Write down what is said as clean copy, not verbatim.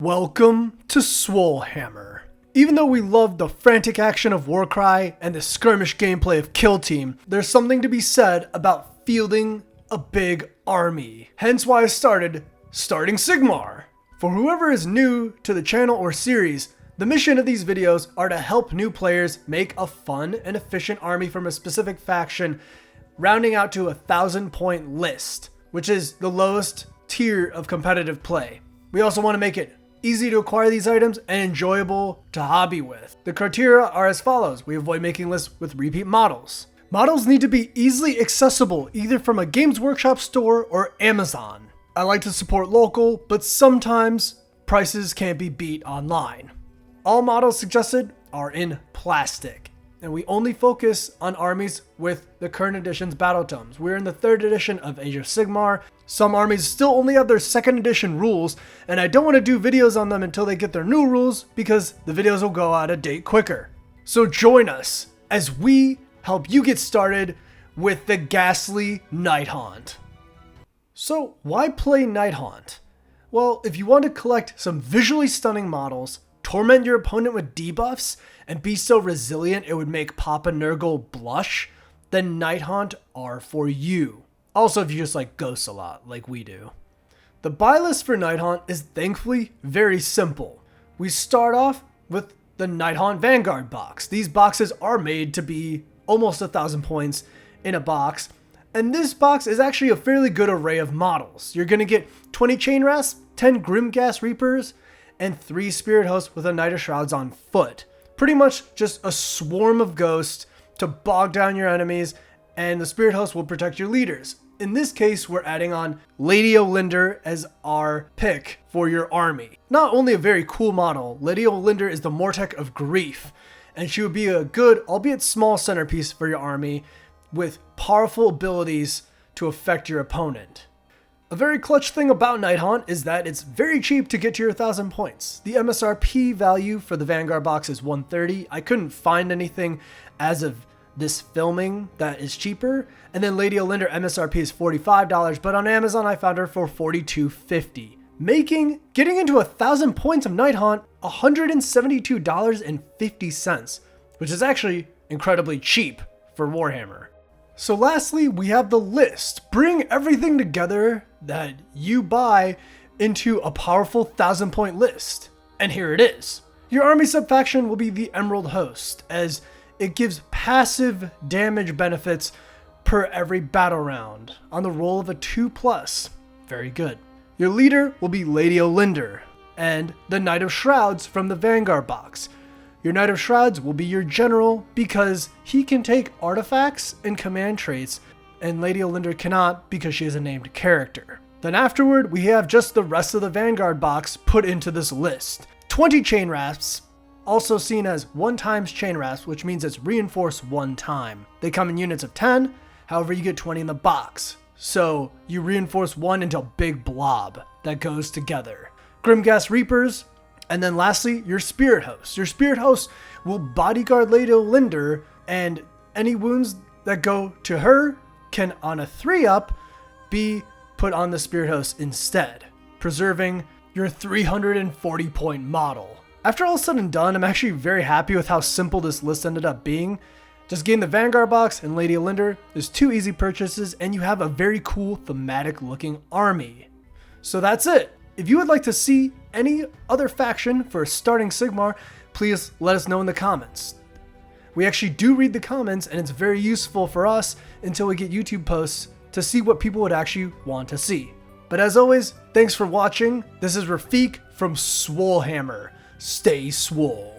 Welcome to Swolehammer. Even though we love the frantic action of Warcry and the skirmish gameplay of Kill Team, there's something to be said about fielding a big army. Hence why I started Starting Sigmar. For whoever is new to the channel or series, the mission of these videos are to help new players make a fun and efficient army from a specific faction, rounding out to a 1,000-point list, which is the lowest tier of competitive play. We also want to make it easy to acquire these items and enjoyable to hobby with. The criteria are as follows. We avoid making lists with repeat models. Models need to be easily accessible either from a Games Workshop store or Amazon. I like to support local, but sometimes prices can't be beat online. All models suggested are in plastic, and we only focus on armies with the current edition's battle tomes. We're in the 3rd edition of Age of Sigmar. Some armies still only have their 2nd edition rules, and I don't want to do videos on them until they get their new rules because the videos will go out of date quicker. So join us as we help you get started with the ghastly Nighthaunt. So why play Nighthaunt? Well, if you want to collect some visually stunning models, torment your opponent with debuffs, and be so resilient it would make Papa Nurgle blush, then Nighthaunt are for you. Also, if you just like ghosts a lot, like we do. The buy list for Nighthaunt is thankfully very simple. We start off with the Nighthaunt Vanguard Box. These boxes are made to be almost 1,000 points in a box, and this box is actually a fairly good array of models. You're going to get 20 Chain Rasps, 10 Grimghast Reapers, and 3 Spirit Hosts with a Knight of Shrouds on foot. Pretty much just a swarm of ghosts to bog down your enemies, and the Spirit Host will protect your leaders. In this case, we're adding on Lady Olynder as our pick for your army. Not only a very cool model, Lady Olynder is the Mortek of Grief, and she would be a good, albeit small, centerpiece for your army with powerful abilities to affect your opponent. A very clutch thing about Nighthaunt is that it's very cheap to get to your 1,000 points. The MSRP value for the Vanguard box is $130. I couldn't find anything as of this filming that is cheaper. And then Lady Olynder MSRP is $45, but on Amazon I found her for $42.50, making getting into 1,000 points of Nighthaunt $172.50, which is actually incredibly cheap for Warhammer. So lastly, we have the list. Bring everything together that you buy into a powerful 1,000-point list. And here it is. Your army subfaction will be the Emerald Host, as it gives passive damage benefits per every battle round on the roll of a 2+. Very good. Your leader will be Lady Olynder and the Knight of Shrouds from the Vanguard box. Your Knight of Shrouds will be your general because he can take artifacts and command traits, and Lady Olynder cannot because she is a named character. Then afterward, we have just the rest of the Vanguard box put into this list. 20 Chain Rasps, also seen as 1x Chain Rasp, which means it's reinforced 1 time. They come in units of 10, however you get 20 in the box. So you reinforce 1 into a big blob that goes together. Grimghast Reapers, and then lastly, your Spirit Host. Your Spirit Host will bodyguard Lady Olynder, and any wounds that go to her can, on a 3-up, be put on the Spirit Host instead, preserving your 340-point model. After all said and done, I'm actually very happy with how simple this list ended up being. Just getting the Vanguard box and Lady Olynder is 2 easy purchases, and you have a very cool thematic looking army. So that's it. If you would like to see any other faction for Starting Sigmar, please let us know in the comments. We actually do read the comments, and it's very useful for us until we get YouTube posts to see what people would actually want to see. But as always, thanks for watching. This is Rafiq from Swolehammer. Stay swole.